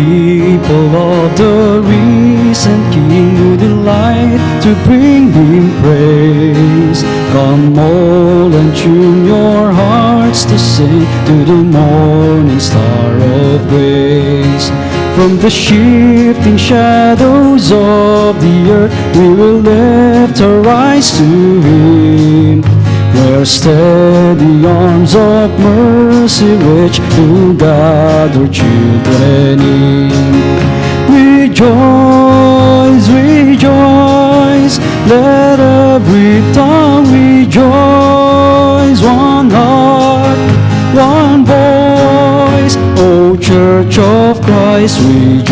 people of the risen King who delight to bring Him praise. Come all and tune your hearts to sing to the morning star of grace. From the shifting shadows of the earth we will lift our eyes to Him, where steady arms of mercy reach to gather children in. Rejoice, rejoice, let every tongue rejoice. One heart, one voice, O Church of Christ, rejoice.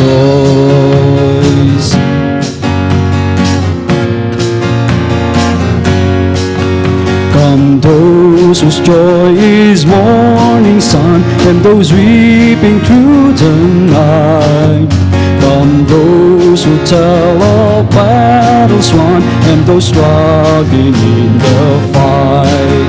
Come those whose joy is morning sun, and those weeping through the night. Come those who tell of battles won, and those struggling in the fight.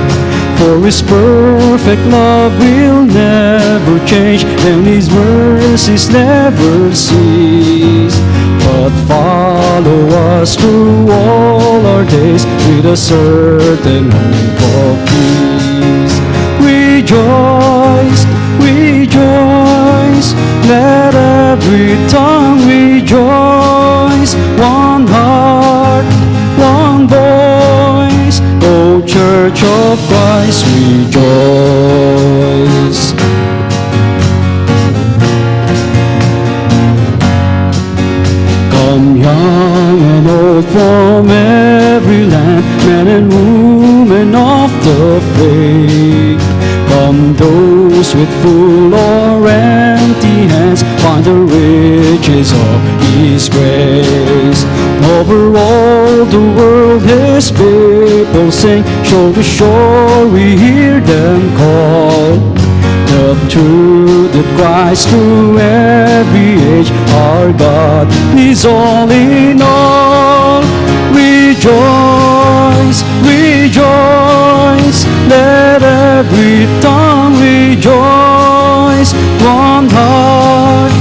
For His perfect love will never change, and His mercies never cease, but follow us through all our days with a certain hope of peace. Rejoice, rejoice, let every tongue rejoice. One heart, one voice, O Church of Christ, rejoice. Come young and old from every land, men and women of the faith. Come those with full or empty hands, find the riches of His grace. Over all the world His people sing, shore to shore we hear them call. The truth that cries through every age, our God is all in all. Rejoice, rejoice, let every tongue rejoice. One heart,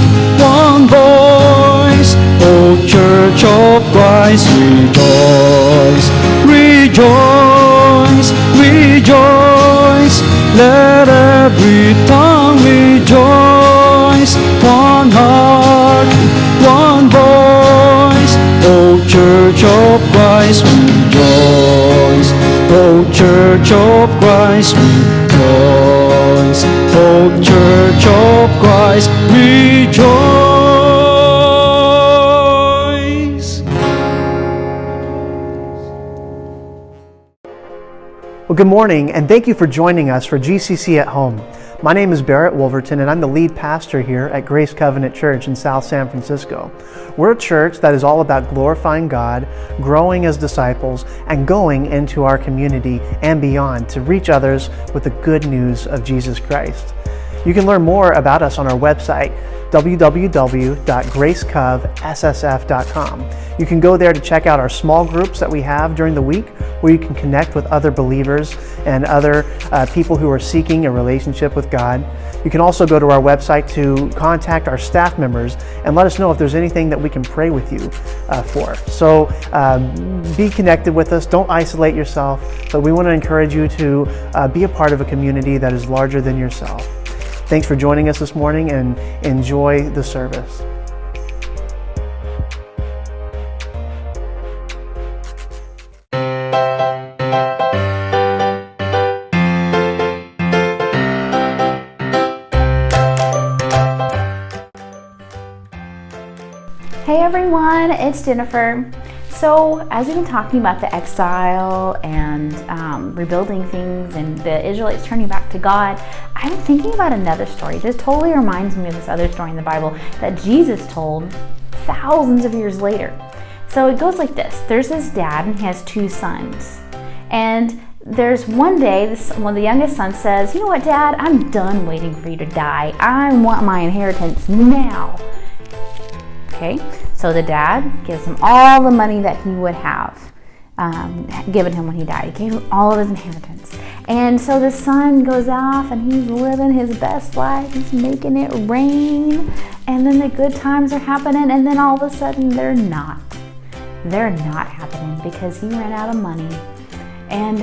one voice, O Church of Christ, rejoice. Rejoice, rejoice, let every tongue rejoice. One heart, one voice, O Church of Christ, rejoice. O Church of Christ, rejoice. O Church of Christ, rejoice. Well, good morning, and thank you for joining us for GCC at Home. My name is Barrett Wolverton, and I'm the lead pastor here at Grace Covenant Church in South San Francisco. We're a church that is all about glorifying God, growing as disciples, and going into our community and beyond to reach others with the good news of Jesus Christ. You can learn more about us on our website, www.gracecovssf.com. You can go there to check out our small groups that we have during the week, where you can connect with other believers and other people who are seeking a relationship with God. You can also go to our website to contact our staff members and let us know if there's anything that we can pray with you for. So be connected with us. Don't isolate yourself, but we want to encourage you to be a part of a community that is larger than yourself. Thanks for joining us this morning, and enjoy the service. Hey everyone, it's Jennifer. So as we've been talking about the exile and rebuilding things and the Israelites turning back to God, I've been thinking about another story. This totally reminds me of this other story in the Bible that Jesus told thousands of years later. So it goes like this. There's this dad and he has two sons. And there's one day, one of the youngest sons says, "You know what, Dad? I'm done waiting for you to die. I want my inheritance now." Okay, so the dad gives him all the money that he would have. given him when he died. He gave him all of his inheritance. And so the son goes off and he's living his best life. He's making it rain. And then the good times are happening. And then all of a sudden they're not. They're not happening because he ran out of money. And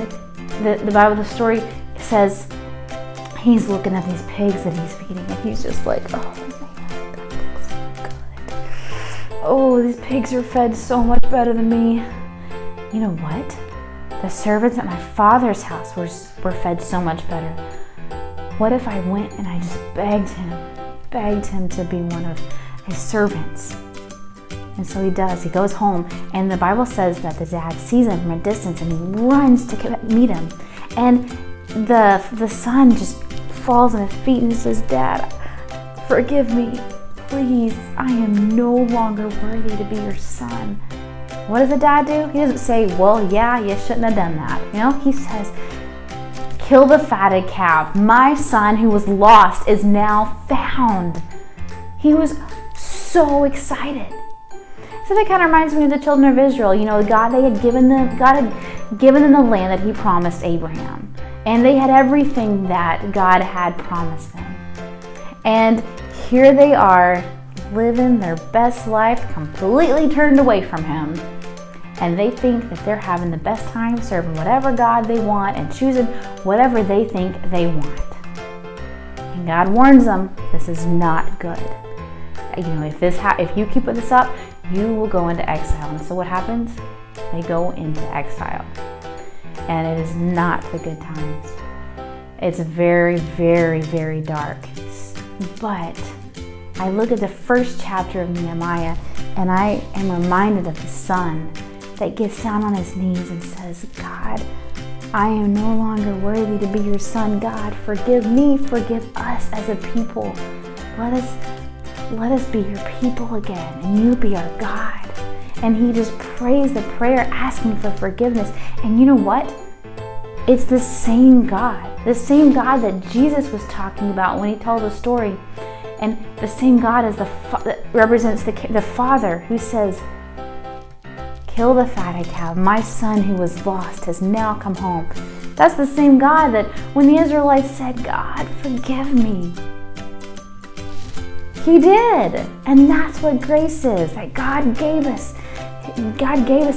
the Bible, the story says he's looking at these pigs that he's feeding. And he's just like, oh man, that looks so good. Oh, these pigs are fed so much better than me. You know what? The servants at my father's house were fed so much better. What if I went and I just begged him to be one of his servants? And so he does. He goes home, and the Bible says that the dad sees him from a distance and he runs to meet him. And the son just falls on his feet and he says, "Dad, forgive me. Please, I am no longer worthy to be your son." What does the dad do? He doesn't say, "Well, yeah, you shouldn't have done that." You know, he says, "Kill the fatted calf. My son who was lost is now found." He was so excited. So that kind of reminds me of the children of Israel. You know, God had given them the land that he promised Abraham. And they had everything that God had promised them. And here they are, living their best life, completely turned away from him. And they think that they're having the best time serving whatever God they want and choosing whatever they think they want. And God warns them, this is not good. You know, if you keep this up, you will go into exile. And so what happens? They go into exile. And it is not the good times. It's very, very, very dark. But I look at the first chapter of Nehemiah and I am reminded of the son that gets down on his knees and says, "God, I am no longer worthy to be your son. God, forgive me, forgive us as a people. Let us be your people again, and you be our God." And he just prays the prayer asking for forgiveness. And you know what? It's the same God that Jesus was talking about when he told the story. And the same God as that represents the Father who says, "Kill the fatted calf. My son who was lost has now come home." That's the same God that when the Israelites said, "God, forgive me," he did. And that's what grace is, that God gave us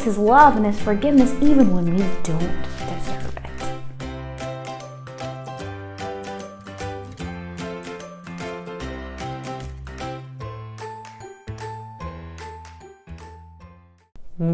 his love and his forgiveness even when we don't deserve it.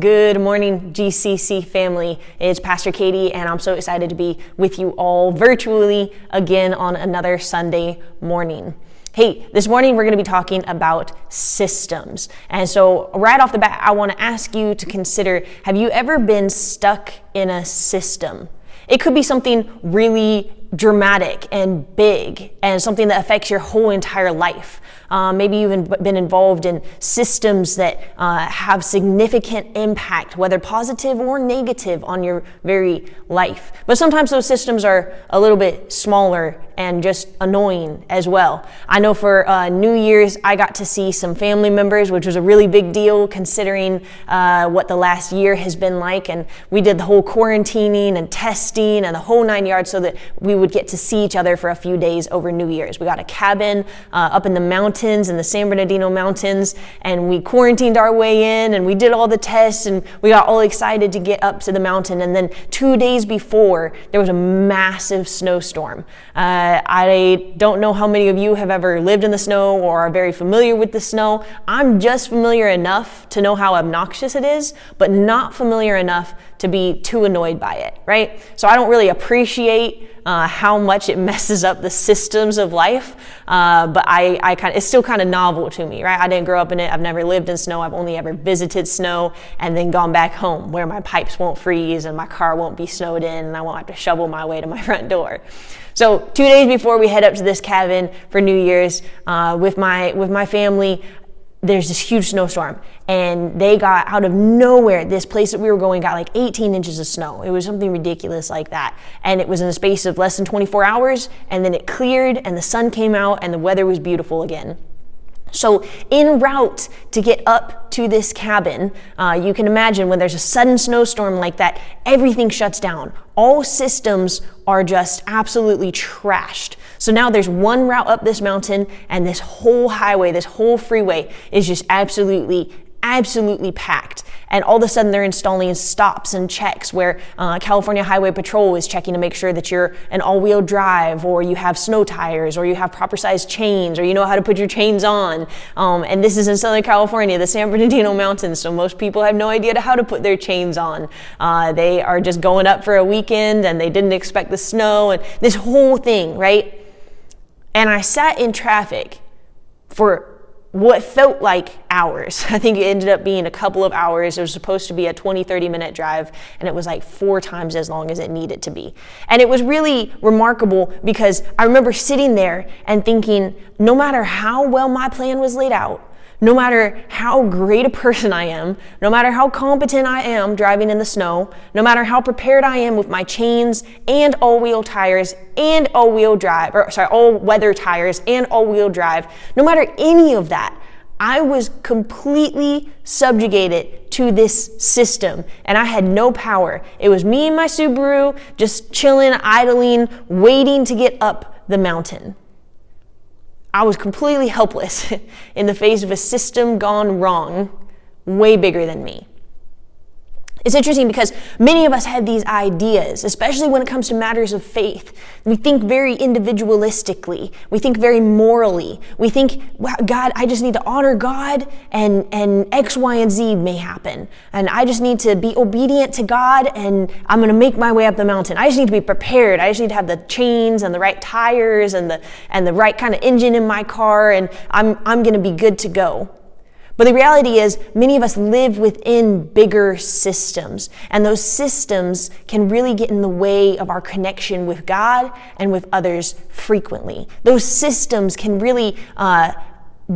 Good morning, GCC family. It's Pastor Katie, and I'm so excited to be with you all virtually again on another Sunday morning. Hey, this morning we're going to be talking about systems. And so right off the bat, I want to ask you to consider, have you ever been stuck in a system? It could be something really dramatic and big and something that affects your whole entire life. Maybe you've been involved in systems that have significant impact, whether positive or negative, on your very life. But sometimes those systems are a little bit smaller and just annoying as well. I know for New Year's, I got to see some family members, which was a really big deal considering what the last year has been like. And we did the whole quarantining and testing and the whole 9 yards so that we would get to see each other for a few days over New Year's. We got a cabin up in the mountains, in the San Bernardino Mountains, and we quarantined our way in and we did all the tests and we got all excited to get up to the mountain. And then 2 days before, there was a massive snowstorm. I don't know how many of you have ever lived in the snow or are very familiar with the snow. I'm just familiar enough to know how obnoxious it is, but not familiar enough to be too annoyed by it, right? So I don't really appreciate how much it messes up the systems of life, but it's still kind of novel to me, right? I didn't grow up in it. I've never lived in snow. I've only ever visited snow and then gone back home where my pipes won't freeze and my car won't be snowed in and I won't have to shovel my way to my front door. So 2 days before we head up to this cabin for New Year's with my family, there's this huge snowstorm, and they got out of nowhere, this place that we were going got like 18 inches of snow. It was something ridiculous like that. And it was in a space of less than 24 hours, and then it cleared and the sun came out and the weather was beautiful again. So en route to get up to this cabin, you can imagine when there's a sudden snowstorm like that, everything shuts down. All systems are just absolutely trashed. So now there's one route up this mountain, and this whole highway, this whole freeway is just absolutely packed. And all of a sudden they're installing stops and checks where California Highway Patrol is checking to make sure that you're an all-wheel drive, or you have snow tires, or you have proper sized chains, or you know how to put your chains on. And this is in Southern California, the San Bernardino Mountains, so most people have no idea how to put their chains on. They are just going up for a weekend and they didn't expect the snow and this whole thing, right? And I sat in traffic for what felt like hours. I think it ended up being a couple of hours. It was supposed to be a 20-30 minute drive, and it was like 4 times as long as it needed to be. And it was really remarkable because I remember sitting there and thinking, no matter how well my plan was laid out, no matter how great a person I am, no matter how competent I am driving in the snow, no matter how prepared I am with my chains and all-wheel tires and all-weather tires and all-wheel drive, no matter any of that, I was completely subjugated to this system, and I had no power. It was me and my Subaru just chilling, idling, waiting to get up the mountain. I was completely helpless in the face of a system gone wrong, way bigger than me. It's interesting because many of us have these ideas, especially when it comes to matters of faith. We think very individualistically. We think very morally. We think, wow, God, I just need to honor God and X, Y, and Z may happen. And I just need to be obedient to God and I'm going to make my way up the mountain. I just need to be prepared. I just need to have the chains and the right tires and the right kind of engine in my car, and I'm going to be good to go. But the reality is, many of us live within bigger systems, and those systems can really get in the way of our connection with God and with others frequently. Those systems can really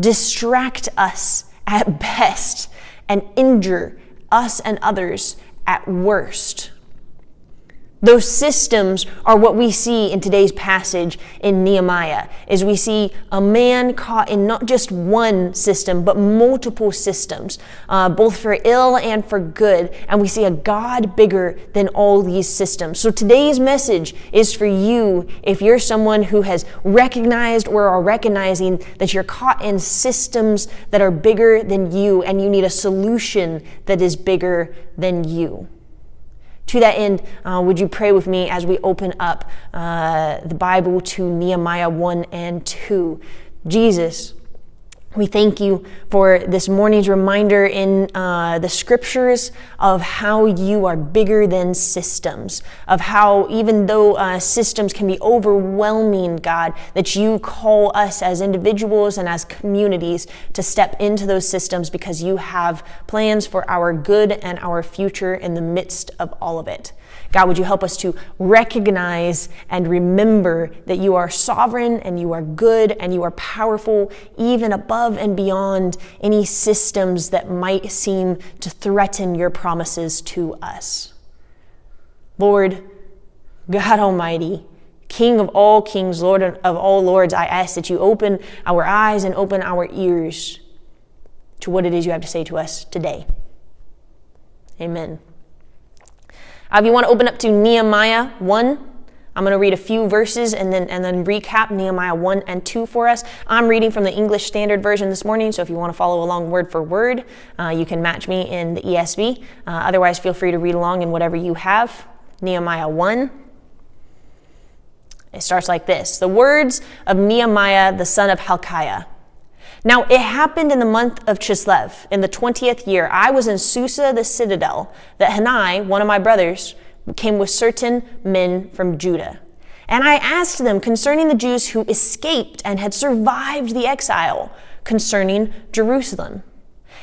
distract us at best and injure us and others at worst. Those systems are what we see in today's passage in Nehemiah, is we see a man caught in not just one system, but multiple systems, both for ill and for good. And we see a God bigger than all these systems. So today's message is for you if you're someone who has recognized or are recognizing that you're caught in systems that are bigger than you, and you need a solution that is bigger than you. To that end, would you pray with me as we open up the Bible to Nehemiah 1 and 2? Jesus, we thank you for this morning's reminder in the scriptures of how you are bigger than systems, of how even though systems can be overwhelming, God, that you call us as individuals and as communities to step into those systems because you have plans for our good and our future in the midst of all of it. God, would you help us to recognize and remember that you are sovereign and you are good and you are powerful, even above and beyond any systems that might seem to threaten your promises to us. Lord, God Almighty, King of all kings, Lord of all lords, I ask that you open our eyes and open our ears to what it is you have to say to us today. Amen. If you want to open up to Nehemiah 1, I'm going to read a few verses and then recap Nehemiah 1 and 2 for us. I'm reading from the English Standard Version this morning, so if you want to follow along word for word, you can match me in the ESV. Otherwise, feel free to read along in whatever you have. Nehemiah 1. It starts like this. The words of Nehemiah, the son of Hilkiah. Now it happened in the month of Chislev, in the 20th year, I was in Susa the citadel, that Hanai, one of my brothers, came with certain men from Judah. And I asked them concerning the Jews who escaped and had survived the exile, concerning Jerusalem.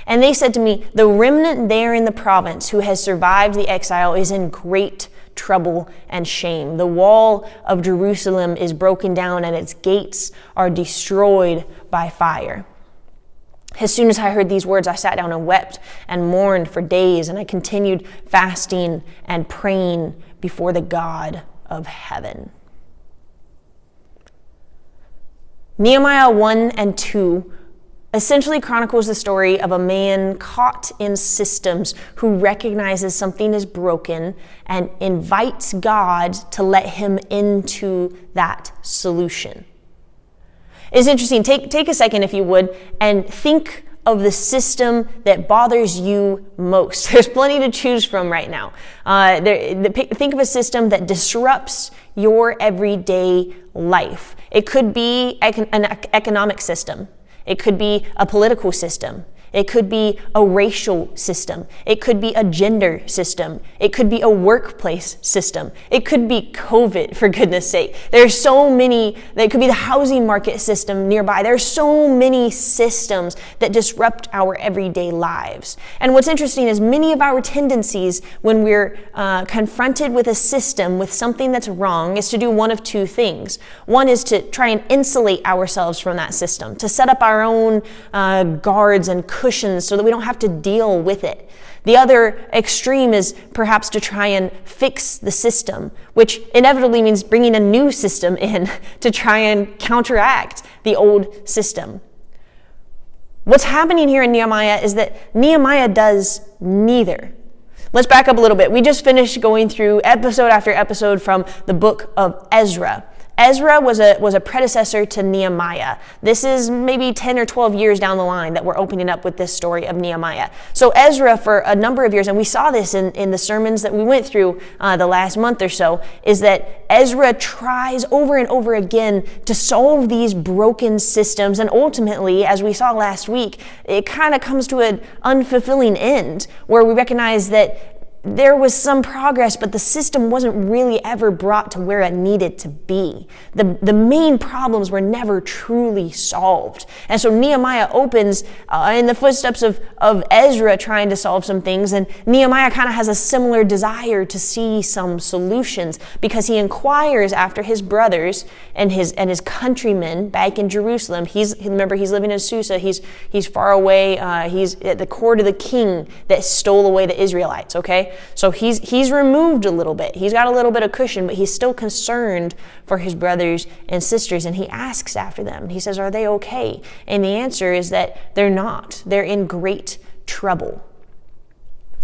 And they said to me, the remnant there in the province who has survived the exile is in great trouble and shame. The wall of Jerusalem is broken down and its gates are destroyed by fire. As soon as I heard these words, I sat down and wept and mourned for days, and I continued fasting and praying before the God of heaven. Nehemiah 1 and 2 essentially chronicles the story of a man caught in systems who recognizes something is broken and invites God to let him into that solution. It's interesting. Take a second, if you would, and think of the system that bothers you most. There's plenty to choose from right now. Think of a system that disrupts your everyday life. It could be an economic system. It could be a political system. It could be a racial system. It could be a gender system. It could be a workplace system. It could be COVID, for goodness sake. There's so many. It could be the housing market system nearby. There's so many systems that disrupt our everyday lives. And what's interesting is many of our tendencies when we're confronted with a system, with something that's wrong, is to do one of two things. One is to try and insulate ourselves from that system, to set up our own guards and cushions so that we don't have to deal with it. The other extreme is perhaps to try and fix the system, which inevitably means bringing a new system in to try and counteract the old system. What's happening here in Nehemiah is that Nehemiah does neither. Let's back up a little bit. We just finished going through episode after episode from the book of Ezra. Ezra was a predecessor to Nehemiah. This is maybe 10 or 12 years down the line that we're opening up with this story of Nehemiah. So Ezra, for a number of years, and we saw this in the sermons that we went through the last month or so, is that Ezra tries over and over again to solve these broken systems. And ultimately, as we saw last week, it kind of comes to an unfulfilling end where we recognize that there was some progress, but the system wasn't really ever brought to where it needed to be. The main problems were never truly solved. And so Nehemiah opens in the footsteps of Ezra trying to solve some things, and Nehemiah kind of has a similar desire to see some solutions because he inquires after his brothers and his countrymen back in Jerusalem. Remember, he's living in Susa. He's far away. He's at the court of the king that stole away the Israelites, okay? So he's removed a little bit. He's got a little bit of cushion, but he's still concerned for his brothers and sisters, and he asks after them. He says, are they okay? And the answer is that they're not. They're in great trouble.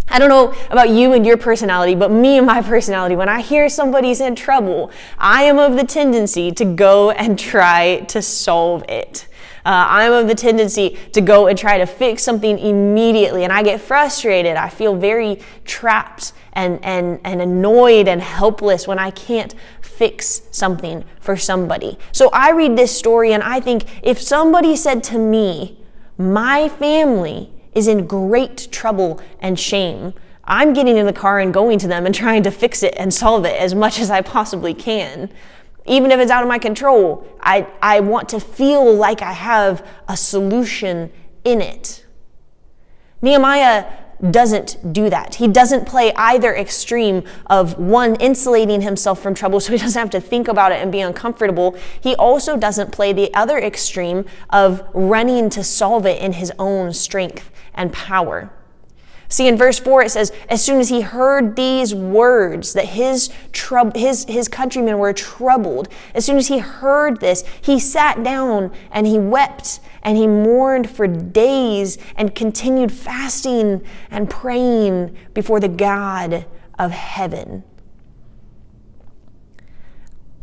I don't know about you and your personality, but me and my personality, when I hear somebody's in trouble, I am of the tendency to go and try to solve it. I'm of the tendency to go and try to fix something immediately, and I get frustrated. I feel very trapped and annoyed and helpless when I can't fix something for somebody. So I read this story and I think, if somebody said to me, my family is in great trouble and shame, I'm getting in the car and going to them and trying to fix it and solve it as much as I possibly can. Even if it's out of my control, I want to feel like I have a solution in it. Nehemiah doesn't do that. He doesn't play either extreme of one, insulating himself from trouble so he doesn't have to think about it and be uncomfortable. He also doesn't play the other extreme of running to solve it in his own strength and power. See, in verse 4, it says, as soon as he heard these words, that his countrymen were troubled, as soon as he heard this, he sat down and he wept and he mourned for days and continued fasting and praying before the God of heaven.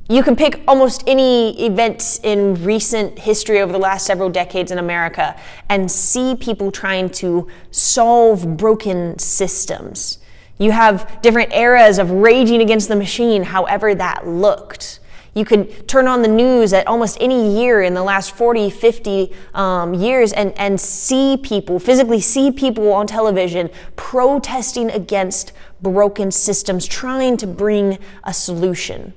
You can pick almost any event in recent history over the last several decades in America and see people trying to solve broken systems. You have different eras of raging against the machine, however that looked. You could turn on the news at almost any year in the last 40, 50 years and physically see people on television protesting against broken systems, trying to bring a solution.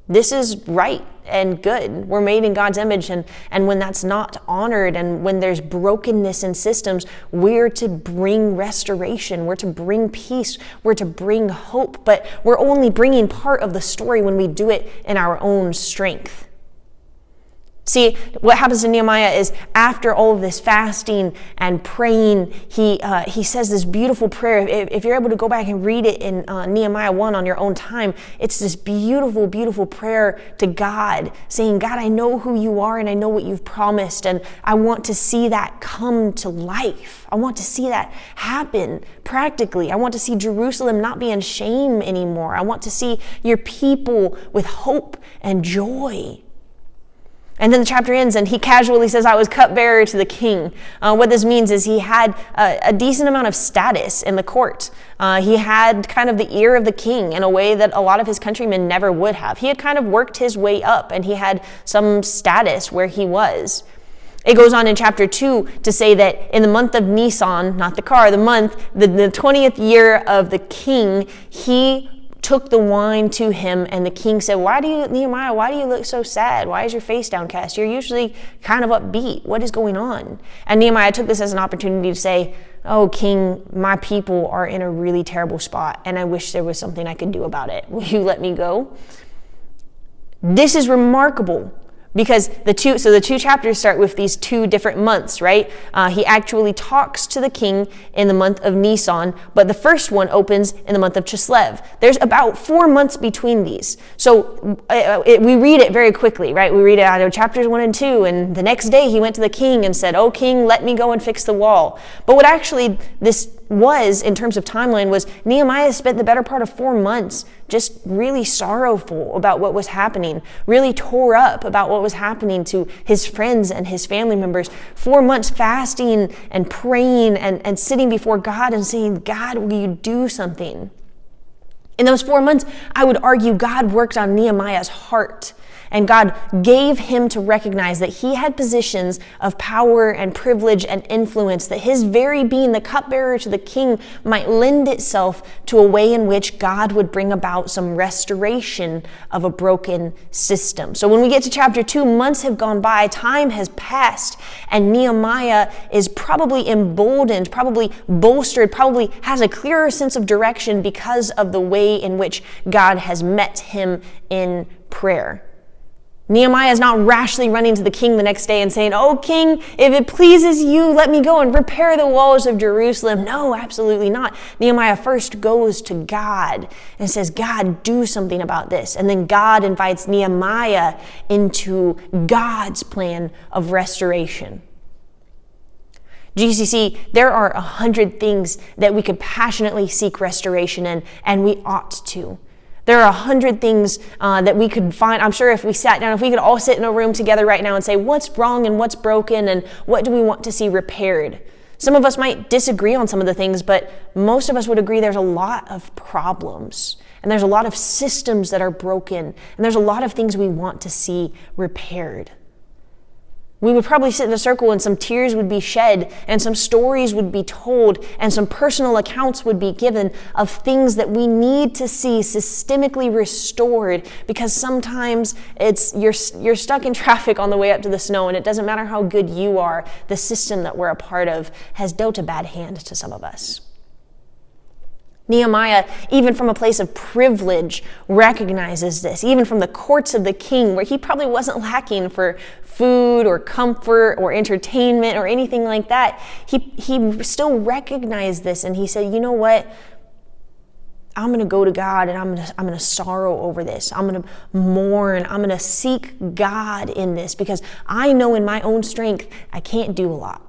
This is right and good. We're made in God's image, and when that's not honored and when there's brokenness in systems, we're to bring restoration, we're to bring peace, we're to bring hope, but we're only bringing part of the story when we do it in our own strength. See, what happens to Nehemiah is after all of this fasting and praying, he says this beautiful prayer. If you're able to go back and read it in Nehemiah 1 on your own time, it's this beautiful, beautiful prayer to God, saying, God, I know who you are and I know what you've promised, and I want to see that come to life. I want to see that happen practically. I want to see Jerusalem not be in shame anymore. I want to see your people with hope and joy. And then the chapter ends and he casually says, I was cupbearer to the king. What this means is he had a decent amount of status in the court. He had kind of the ear of the king in a way that a lot of his countrymen never would have. He had kind of worked his way up and he had some status where he was. It goes on in chapter 2 to say that in the month of Nisan, not the car, the month, the 20th year of the king, he took the wine to him, and the king said, Nehemiah, why do you look so sad? Why is your face downcast? You're usually kind of upbeat. What is going on? And Nehemiah took this as an opportunity to say, oh, king, my people are in a really terrible spot, and I wish there was something I could do about it. Will you let me go? This is remarkable. Because the two chapters start with these two different months, right? He actually talks to the king in the month of Nisan, but the first one opens in the month of Chislev. There's about 4 months between these. So we read it very quickly, right? We read it out of chapters 1 and 2, and the next day he went to the king and said, oh, king, let me go and fix the wall. But what actually this was, in terms of timeline, was Nehemiah spent the better part of 4 months just really sorrowful about what was happening, really tore up about what was happening to his friends and his family members. 4 months fasting and praying and sitting before God and saying, God, will you do something? In those 4 months, I would argue God worked on Nehemiah's heart. And God gave him to recognize that he had positions of power and privilege and influence, that his very being the cupbearer to the king might lend itself to a way in which God would bring about some restoration of a broken system. So when we get to chapter 2, months have gone by, time has passed, and Nehemiah is probably emboldened, probably bolstered, probably has a clearer sense of direction because of the way in which God has met him in prayer. Nehemiah is not rashly running to the king the next day and saying, oh, king, if it pleases you, let me go and repair the walls of Jerusalem. No, absolutely not. Nehemiah first goes to God and says, God, do something about this. And then God invites Nehemiah into God's plan of restoration. GCC, there are 100 things that we could passionately seek restoration in, and we ought to. There are 100 things that we could find. I'm sure if we sat down, if we could all sit in a room together right now and say, what's wrong and what's broken and what do we want to see repaired? Some of us might disagree on some of the things, but most of us would agree there's a lot of problems and there's a lot of systems that are broken and there's a lot of things we want to see repaired. We would probably sit in a circle and some tears would be shed and some stories would be told and some personal accounts would be given of things that we need to see systemically restored, because sometimes you're stuck in traffic on the way up to the snow and it doesn't matter how good you are, the system that we're a part of has dealt a bad hand to some of us. Nehemiah, even from a place of privilege, recognizes this, even from the courts of the king, where he probably wasn't lacking for food or comfort or entertainment or anything like that. He still recognized this, and he said, you know what? I'm going to go to God and I'm going to sorrow over this. I'm going to mourn. I'm going to seek God in this, because I know in my own strength I can't do a lot.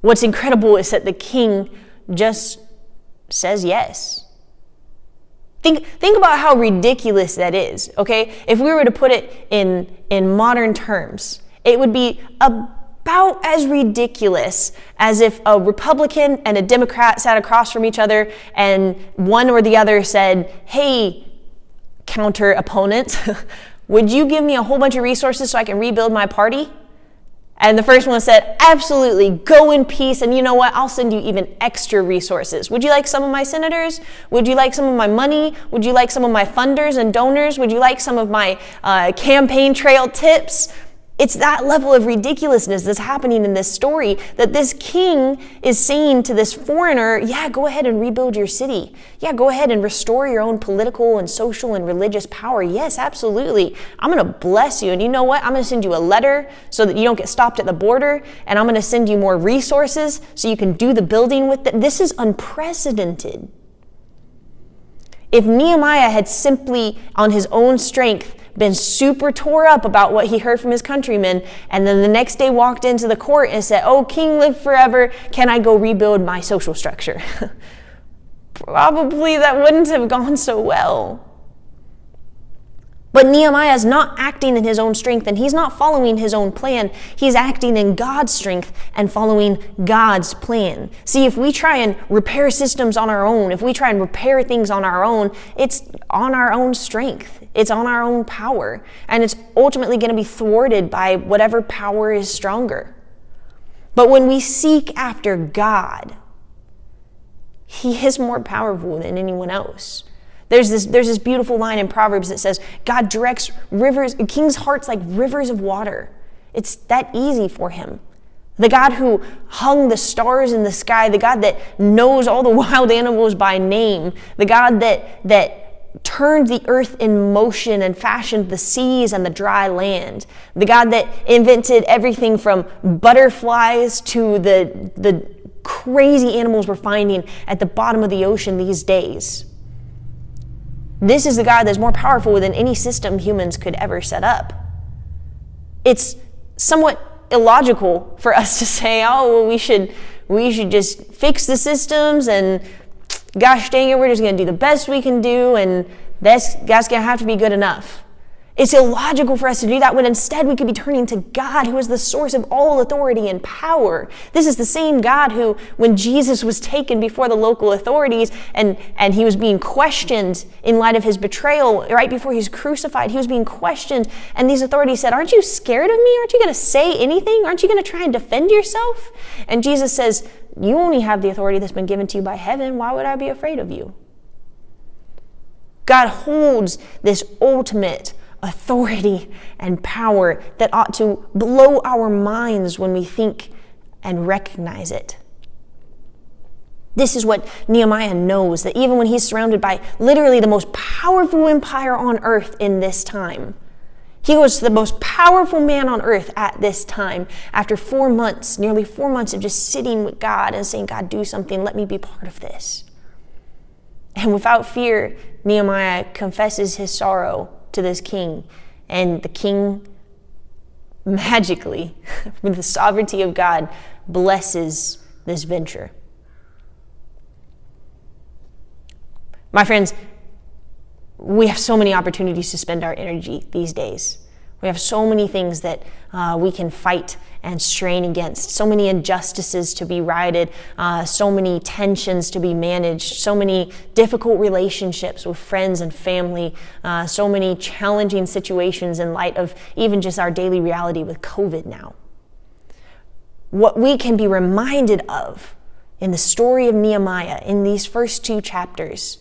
What's incredible is that the king just says yes. Think about how ridiculous that is, okay? If we were to put it in modern terms, it would be about as ridiculous as if a Republican and a Democrat sat across from each other and one or the other said, hey, counter opponent, would you give me a whole bunch of resources so I can rebuild my party? And the first one said, absolutely, go in peace. And you know what? I'll send you even extra resources. Would you like some of my senators? Would you like some of my money? Would you like some of my funders and donors? Would you like some of my campaign trail tips? It's that level of ridiculousness that's happening in this story, that this king is saying to this foreigner, yeah, go ahead and rebuild your city. Yeah, go ahead and restore your own political and social and religious power. Yes, absolutely. I'm going to bless you. And you know what? I'm going to send you a letter so that you don't get stopped at the border. And I'm going to send you more resources so you can do the building with it. This is unprecedented. If Nehemiah had simply, on his own strength, been super tore up about what he heard from his countrymen, and then the next day walked into the court and said, oh, king, live forever, can I go rebuild my social structure? Probably that wouldn't have gone so well. But Nehemiah is not acting in his own strength, and he's not following his own plan. He's acting in God's strength and following God's plan. See, if we try and repair systems on our own, if we try and repair things on our own, it's on our own strength. It's on our own power. And it's ultimately going to be thwarted by whatever power is stronger. But when we seek after God, He is more powerful than anyone else. There's this beautiful line in Proverbs that says, God directs rivers, king's hearts like rivers of water. It's that easy for him. The God who hung the stars in the sky, the God that knows all the wild animals by name, the God that turned the earth in motion and fashioned the seas and the dry land, the God that invented everything from butterflies to the crazy animals we're finding at the bottom of the ocean these days. This is the God that's more powerful than any system humans could ever set up. It's somewhat illogical for us to say, oh, well, we should just fix the systems, and gosh dang it, we're just going to do the best we can do, and that's going to have to be good enough. It's illogical for us to do that when instead we could be turning to God, who is the source of all authority and power. This is the same God who, when Jesus was taken before the local authorities and he was being questioned in light of his betrayal, right before he was crucified, he was being questioned, and these authorities said, aren't you scared of me? Aren't you going to say anything? Aren't you going to try and defend yourself? And Jesus says, you only have the authority that's been given to you by heaven. Why would I be afraid of you? God holds this ultimate authority and power that ought to blow our minds when we think and recognize it. This is what Nehemiah knows, that even when he's surrounded by literally the most powerful empire on earth in this time, he was the most powerful man on earth at this time. After 4 months, nearly 4 months of just sitting with God and saying, God, do something, let me be part of this. And without fear, Nehemiah confesses his sorrow to this king, and the king magically, with the sovereignty of God, blesses this venture. My friends, we have so many opportunities to spend our energy these days. We have so many things that we can fight and strain against, so many injustices to be righted, so many tensions to be managed, so many difficult relationships with friends and family, so many challenging situations in light of even just our daily reality with COVID now. What we can be reminded of in the story of Nehemiah, in these first 2 chapters,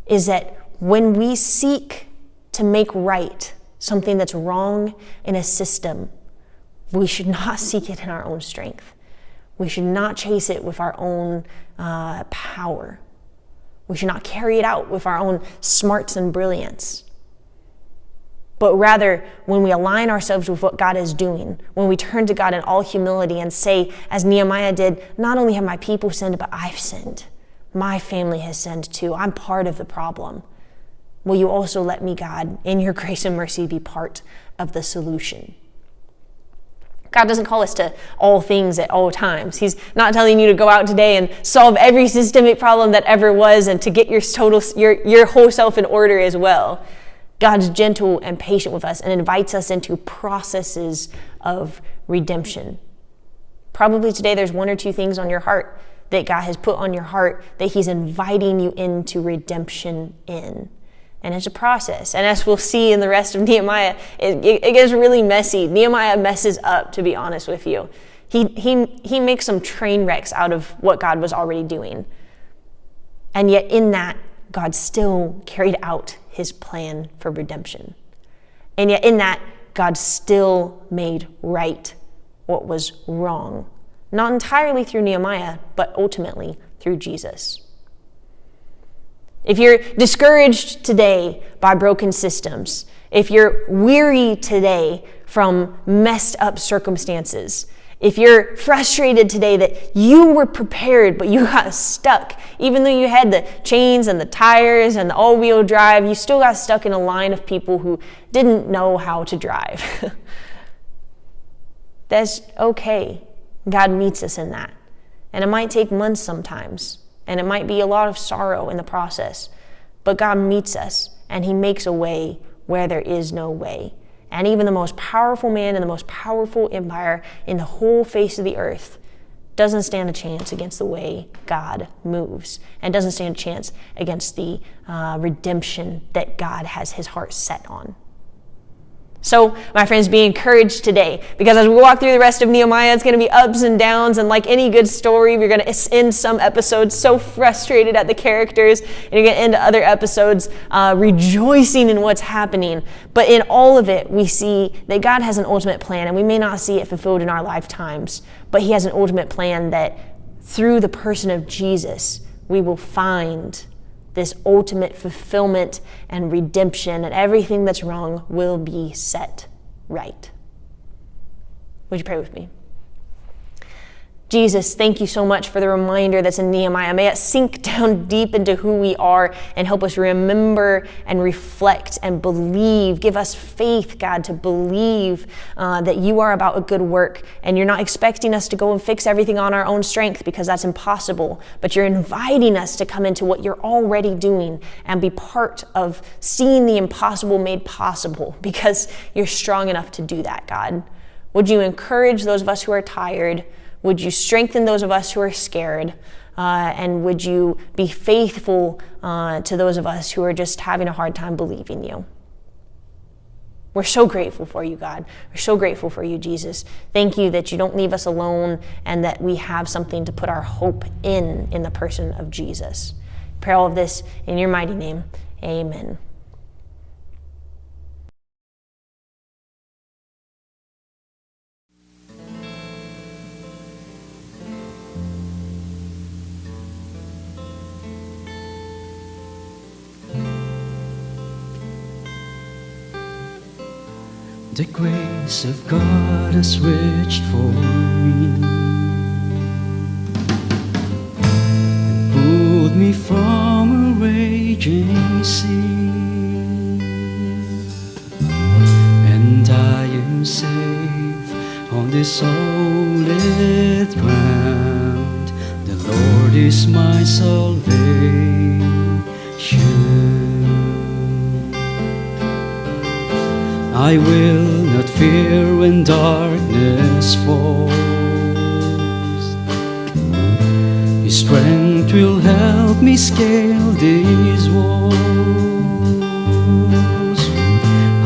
is that when we seek to make right something that's wrong in a system, we should not seek it in our own strength. We should not chase it with our own power. We should not carry it out with our own smarts and brilliance. But rather, when we align ourselves with what God is doing, when we turn to God in all humility and say, as Nehemiah did, not only have my people sinned, but I've sinned. My family has sinned too. I'm part of the problem. Will you also let me, God, in your grace and mercy, be part of the solution? God doesn't call us to all things at all times. He's not telling you to go out today and solve every systemic problem that ever was and to get your whole self in order as well. God's gentle and patient with us and invites us into processes of redemption. Probably today there's 1 or 2 things on your heart that God has put on your heart that he's inviting you into redemption in. And it's a process. And as we'll see in the rest of Nehemiah, it gets really messy. Nehemiah messes up, to be honest with you. He makes some train wrecks out of what God was already doing. And yet in that, God still carried out his plan for redemption. And yet in that, God still made right what was wrong. Not entirely through Nehemiah, but ultimately through Jesus. If you're discouraged today by broken systems, if you're weary today from messed up circumstances, if you're frustrated today that you were prepared but you got stuck, even though you had the chains and the tires and the all-wheel drive, you still got stuck in a line of people who didn't know how to drive. That's okay. God meets us in that. And it might take months sometimes, and it might be a lot of sorrow in the process, but God meets us and he makes a way where there is no way. And even the most powerful man in the most powerful empire in the whole face of the earth doesn't stand a chance against the way God moves, and doesn't stand a chance against the redemption that God has his heart set on. So, my friends, be encouraged today, because as we walk through the rest of Nehemiah, it's going to be ups and downs, and like any good story, we're going to end some episodes so frustrated at the characters, and you're going to end other episodes rejoicing in what's happening. But in all of it, we see that God has an ultimate plan, and we may not see it fulfilled in our lifetimes, but he has an ultimate plan that through the person of Jesus, we will find this ultimate fulfillment and redemption, and everything that's wrong will be set right. Would you pray with me? Jesus, thank you so much for the reminder that's in Nehemiah. May it sink down deep into who we are and help us remember and reflect and believe. Give us faith, God, to believe that you are about a good work, and you're not expecting us to go and fix everything on our own strength, because that's impossible, but you're inviting us to come into what you're already doing and be part of seeing the impossible made possible, because you're strong enough to do that, God. Would you encourage those of us who are tired? Would you strengthen those of us who are scared? And would you be faithful to those of us who are just having a hard time believing you? We're so grateful for you, God. We're so grateful for you, Jesus. Thank you that you don't leave us alone, and that we have something to put our hope in the person of Jesus. Pray all of this in your mighty name. Amen. The grace of God has reached for me and pulled me from a raging sea, and I am safe on this solid ground. The Lord is my salvation. I will not fear when darkness falls. His strength will help me scale these walls.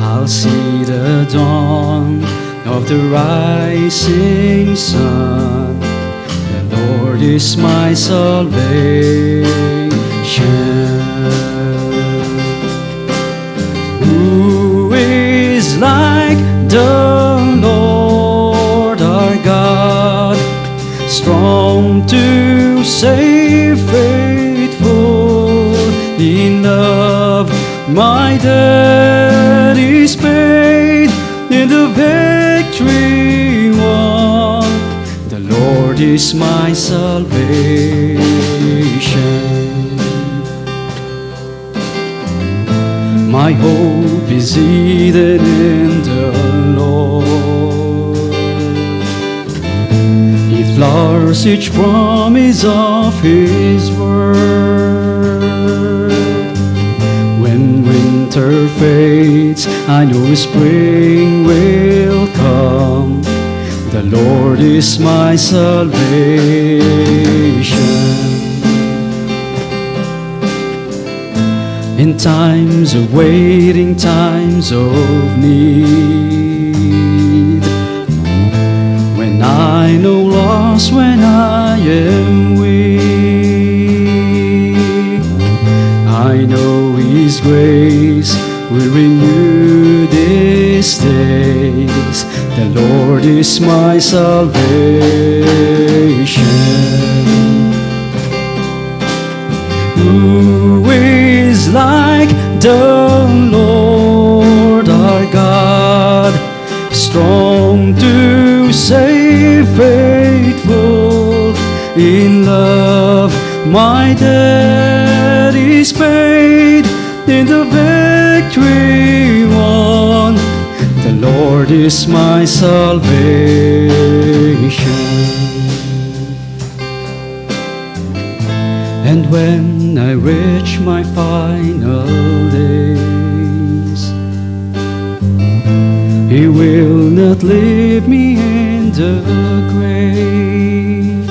I'll see the dawn of the rising sun. The Lord is my salvation. Like the Lord our God, strong to save, faithful in love. My debt is paid, in the victory won. The Lord is my salvation. My hope is hidden in the Lord. He flowers each promise of His word. When winter fades, I know spring will come. The Lord is my salvation. In times of waiting, times of need, when I know loss, when I am weak, I know His grace will renew this day. praise. The Lord is my salvation. Who is like the Lord our God, strong to save, faithful in love? My debt is paid, in the victory won. The Lord is my salvation. And when I reach my final days, He will not leave me in the grave,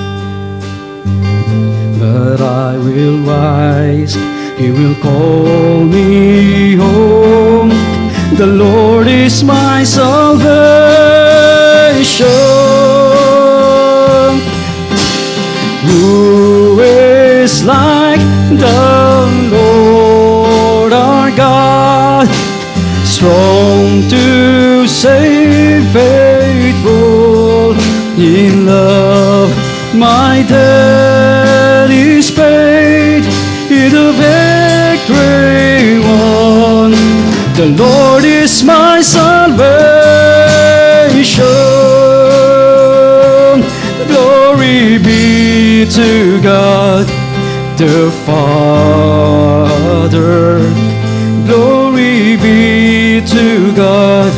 but I will rise, He will call me home. The Lord is my salvation. Who is like the Lord our God, strong to save, faithful in love? My debt is paid, in the victory won. The Lord is my salvation. Glory be to God the Father. Glory be to God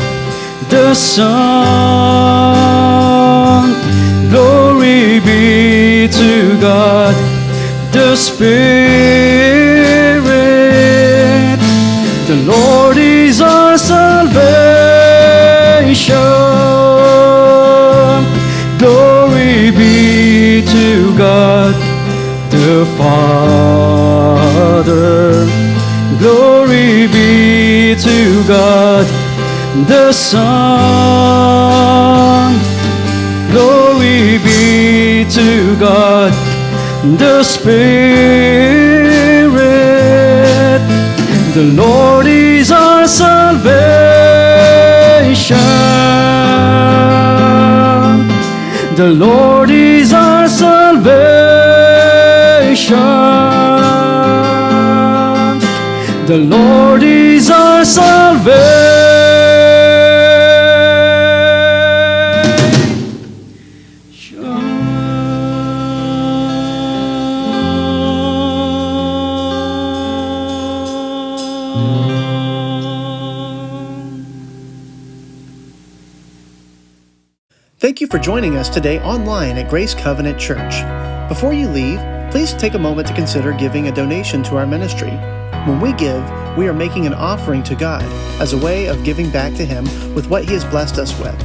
the Son. Glory be to God the Spirit. The Lord is our salvation. Glory be to God the Father. Glory be to God the Son. Glory be to God the Spirit. The Lord is our salvation. The Lord is our salvation. The Lord is our salvation. Thank you for joining us today online at Grace Covenant Church. Before you leave, please take a moment to consider giving a donation to our ministry. When we give, we are making an offering to God as a way of giving back to Him with what He has blessed us with.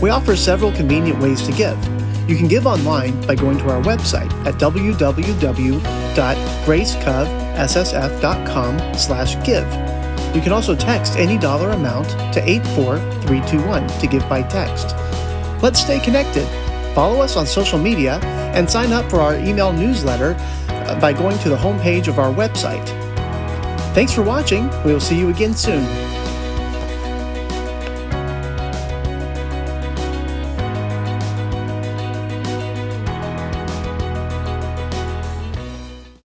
We offer several convenient ways to give. You can give online by going to our website at www.gracecovssf.com/give. You can also text any dollar amount to 84321 to give by text. Let's stay connected. Follow us on social media and sign up for our email newsletter by going to the homepage of our website. Thanks for watching. We will see you again soon.